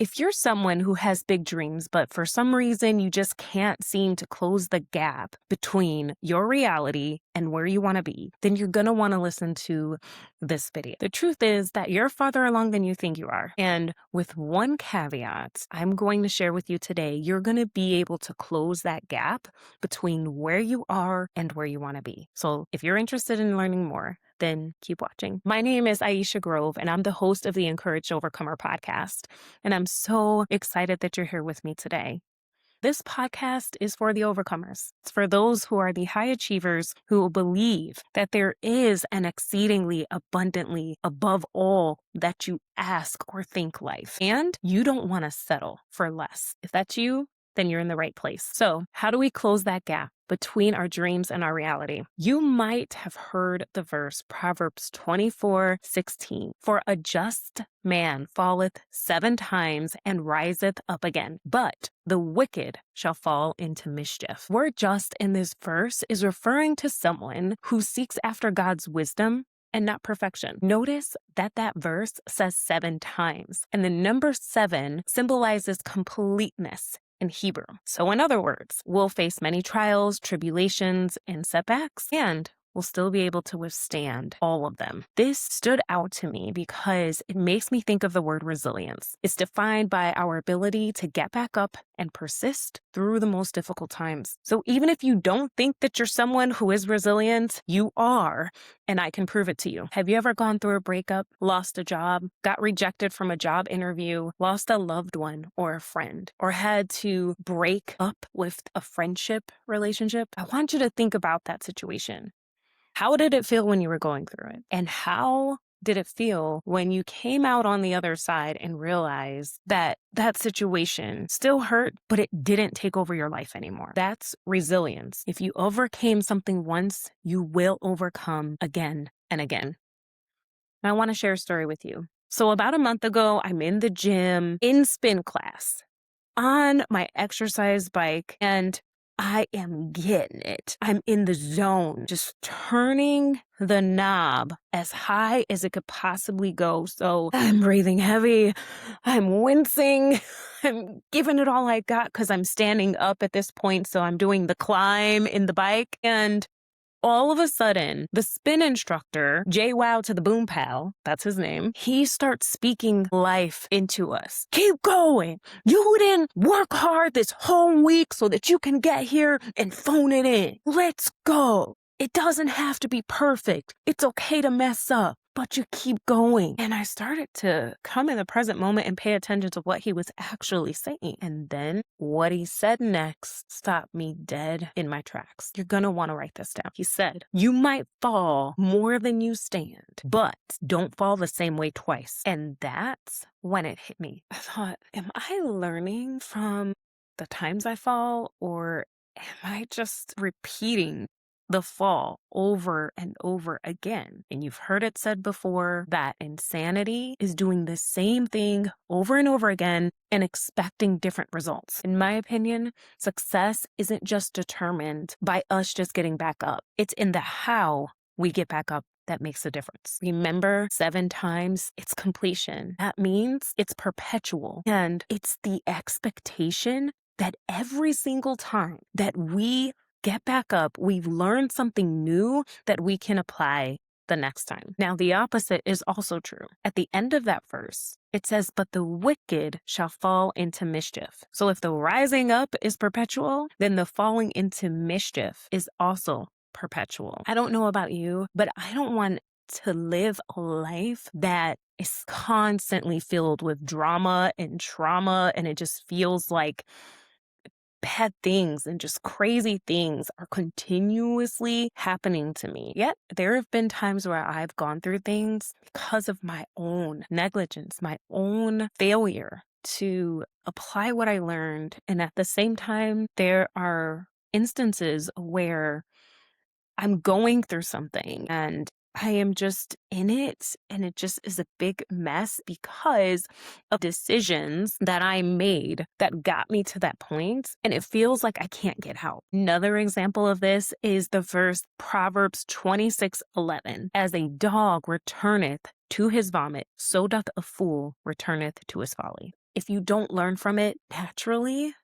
If you're someone who has big dreams, but for some reason you just can't seem to close the gap between your reality and where you want to be, then you're going to want to listen to this video. The truth is that you're farther along than you think you are. And with one caveat, I'm going to share with you today, you're going to be able to close that gap between where you are and where you want to be. So if you're interested in learning more, then keep watching. My name is Iesha Grove, and I'm the host of the Encouraged Overcomer podcast. And I'm so excited that you're here with me today. This podcast is for the overcomers. It's for those who are the high achievers who believe that there is an exceedingly abundantly above all that you ask or think life. And you don't want to settle for less. If that's you, then you're in the right place. So how do we close that gap between our dreams and our reality? You might have heard the verse Proverbs 24:16. For a just man falleth 7 times and riseth up again, but the wicked shall fall into mischief. Word just in this verse is referring to someone who seeks after God's wisdom and not perfection. Notice that that verse says 7 times, and the number 7 symbolizes completeness in Hebrew. So in other words, we'll face many trials, tribulations, and setbacks, and we'll still be able to withstand all of them. This stood out to me because it makes me think of the word resilience. It's defined by our ability to get back up and persist through the most difficult times. So even if you don't think that you're someone who is resilient, you are, and I can prove it to you. Have you ever gone through a breakup, lost a job, got rejected from a job interview, lost a loved one or a friend, or had to break up with a friendship relationship? I want you to think about that situation. How did it feel when you were going through it? And how did it feel when you came out on the other side and realized that that situation still hurt, but it didn't take over your life anymore? That's resilience. If you overcame something once, you will overcome again and again. And I want to share a story with you. So about a month ago, I'm in the gym in spin class on my exercise bike, and I am getting it. I'm in the zone, just turning the knob as high as it could possibly go. So I'm breathing heavy. I'm wincing. I'm giving it all I got because I'm standing up at this point. So I'm doing the climb in the bike. And all of a sudden, the spin instructor, J-Wow to the Boom Pal, that's his name, he starts speaking life into us. Keep going. You didn't work hard this whole week so that you can get here and phone it in. Let's go. It doesn't have to be perfect. It's okay to mess up, but you keep going. And I started to come in the present moment and pay attention to what he was actually saying. And then what he said next stopped me dead in my tracks. You're going to want to write this down. He said, you might fall more than you stand, but don't fall the same way twice. And that's when it hit me. I thought, am I learning from the times I fall, or am I just repeating the fall over and over again? And you've heard it said before that insanity is doing the same thing over and over again and expecting different results. In my opinion, success isn't just determined by us just getting back up. It's in the how we get back up that makes a difference. Remember, 7 times, it's completion. That means it's perpetual. And it's the expectation that every single time that we get back up, we've learned something new that we can apply the next time. Now, the opposite is also true. At the end of that verse, it says, but the wicked shall fall into mischief. So if the rising up is perpetual, then the falling into mischief is also perpetual. I don't know about you, but I don't want to live a life that is constantly filled with drama and trauma, and it just feels like bad things and just crazy things are continuously happening to me. Yet there have been times where I've gone through things because of my own negligence, my own failure to apply what I learned. And at the same time, there are instances where I'm going through something and I am just in it, and it just is a big mess because of decisions that I made that got me to that point, and it feels like I can't get out. Another example of this is the verse Proverbs 26:11. As a dog returneth to his vomit, so doth a fool returneth to his folly. if you don't learn from it naturally,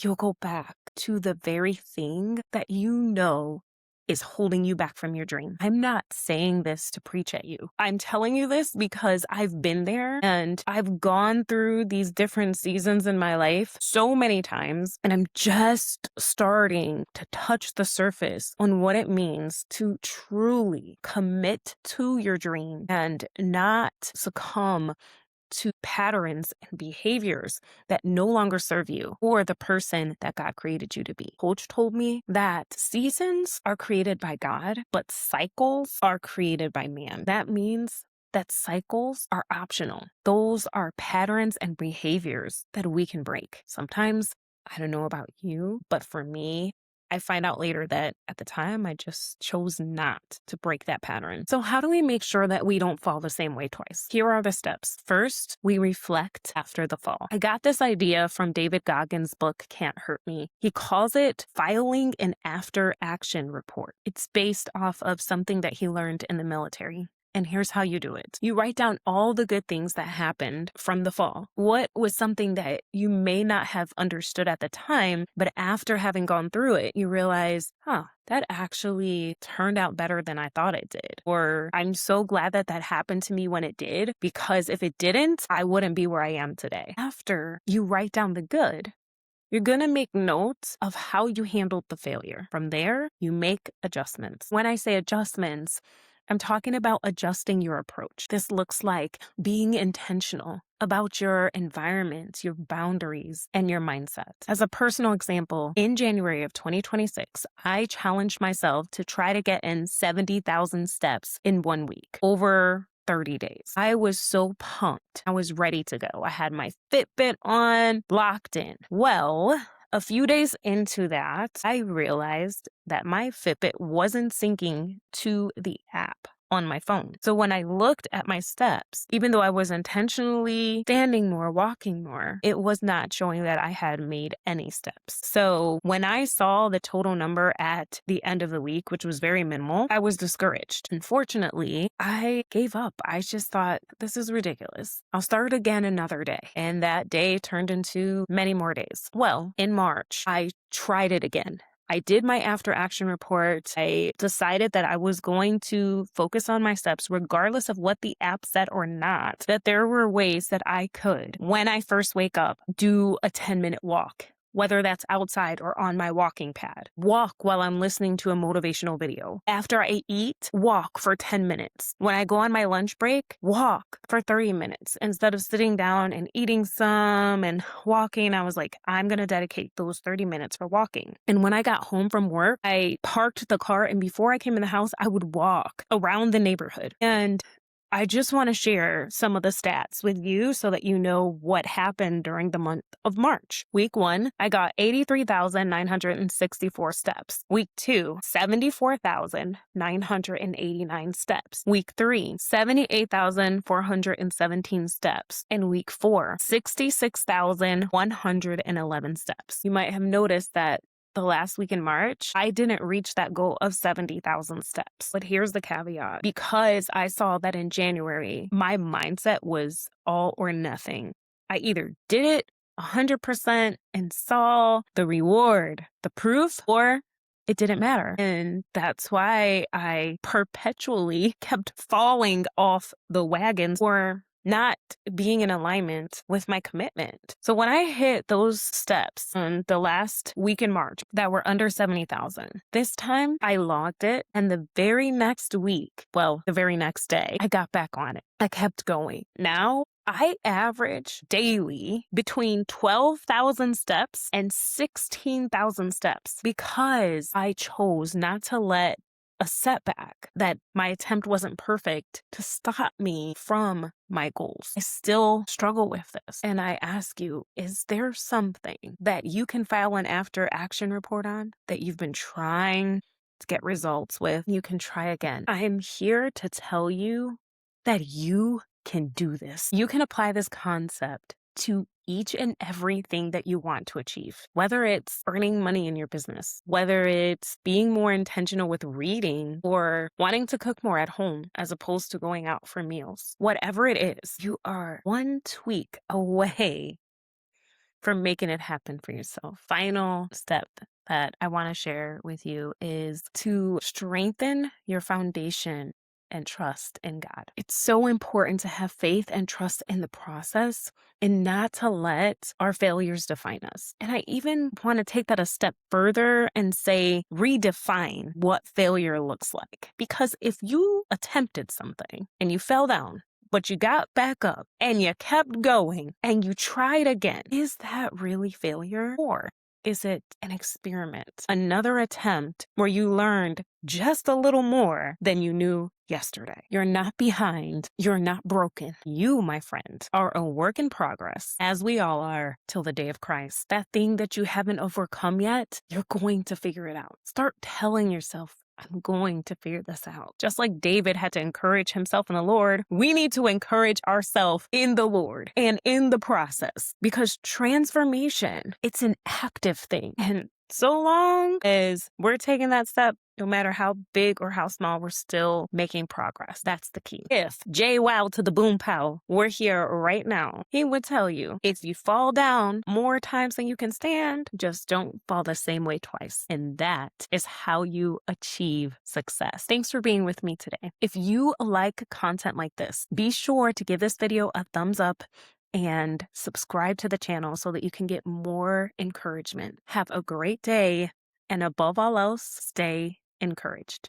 you'll go back to the very thing that you know is holding you back from your dream. I'm not saying this to preach at you. I'm telling you this because I've been there and I've gone through these different seasons in my life so many times, and I'm just starting to touch the surface on what it means to truly commit to your dream and not succumb to patterns and behaviors that no longer serve you or the person that God created you to be. Coach told me that seasons are created by God, but cycles are created by man. That means that cycles are optional. Those are patterns and behaviors that we can break. Sometimes, I don't know about you, but for me, I find out later that at the time, I just chose not to break that pattern. So how do we make sure that we don't fall the same way twice? Here are the steps. First, we reflect after the fall. I got this idea from David Goggins' book, Can't Hurt Me. He calls it filing an after action report. It's based off of something that he learned in the military. And here's how you do it. You write down all the good things that happened from the fall. What was something that you may not have understood at the time, but after having gone through it, you realize, that actually turned out better than I thought it did. Or I'm so glad that that happened to me when it did, because if it didn't, I wouldn't be where I am today. After you write down the good, you're going to make notes of how you handled the failure. From there, you make adjustments. When I say adjustments, I'm talking about adjusting your approach. This looks like being intentional about your environment, your boundaries, and your mindset. As a personal example, in January of 2026, I challenged myself to try to get in 70,000 steps in 1 week over 30 days. I was so pumped. I was ready to go. I had my Fitbit on, locked in. Well, a few days into that, I realized that my Fitbit wasn't syncing to the app on my phone. So when I looked at my steps, even though I was intentionally standing more, walking more, it was not showing that I had made any steps. So when I saw the total number at the end of the week, which was very minimal, I was discouraged. Unfortunately, I gave up. I just thought, this is ridiculous. I'll start again another day. And that day turned into many more days. Well, in March, I tried it again. I did my after action report. I decided that I was going to focus on my steps regardless of what the app said or not, that there were ways that I could, when I first wake up, do a 10-minute walk, whether that's outside or on my walking pad. Walk while I'm listening to a motivational video. After I eat, walk for 10 minutes. When I go on my lunch break, walk for 30 minutes. Instead of sitting down and eating some and walking, I was like, I'm going to dedicate those 30 minutes for walking. And when I got home from work, I parked the car, and before I came in the house, I would walk around the neighborhood. And I just want to share some of the stats with you so that you know what happened during the month of March. Week 1, I got 83,964 steps. Week 2, 74,989 steps. Week 3, 78,417 steps. And week 4, 66,111 steps. You might have noticed that the last week in March, I didn't reach that goal of 70,000 steps. But here's the caveat. Because I saw that in January, my mindset was all or nothing. I either did it 100% and saw the reward, the proof, or it didn't matter. And that's why I perpetually kept falling off the wagons or not being in alignment with my commitment. So when I hit those steps on the last week in March that were under 70,000, this time I logged it, and the very next week, well, the very next day, I got back on it. I kept going. Now I average daily between 12,000 steps and 16,000 steps because I chose not to let a setback, that my attempt wasn't perfect, to stop me from my goals. I still struggle with this. And I ask you, is there something that you can file an after action report on that you've been trying to get results with? You can try again. I'm here to tell you that you can do this. You can apply this concept to each and everything that you want to achieve, whether it's earning money in your business, whether it's being more intentional with reading or wanting to cook more at home as opposed to going out for meals. Whatever it is, you are one tweak away from making it happen for yourself. Final step that I want to share with you is to strengthen your foundation and trust in God. It's so important to have faith and trust in the process and not to let our failures define us. And I even want to take that a step further and say, redefine what failure looks like. Because if you attempted something and you fell down, but you got back up and you kept going and you tried again, is that really failure? Or is it an experiment? Another attempt where you learned just a little more than you knew yesterday. You're not behind. You're not broken. You, my friend, are a work in progress, as we all are, till the day of Christ. That thing that you haven't overcome yet, you're going to figure it out. Start telling yourself, I'm going to figure this out. Just like David had to encourage himself in the Lord, we need to encourage ourselves in the Lord and in the process, because transformation, it's an active thing. And so long as we're taking that step, no matter how big or how small, we're still making progress. That's the key. If Jay Wow to the Boom Pow were here right now, he would tell you, if you fall down more times than you can stand, just don't fall the same way twice. And that is how you achieve success. Thanks for being with me today. If you like content like this, be sure to give this video a thumbs up and subscribe to the channel so that you can get more encouragement. Have a great day, and above all else, stay encouraged.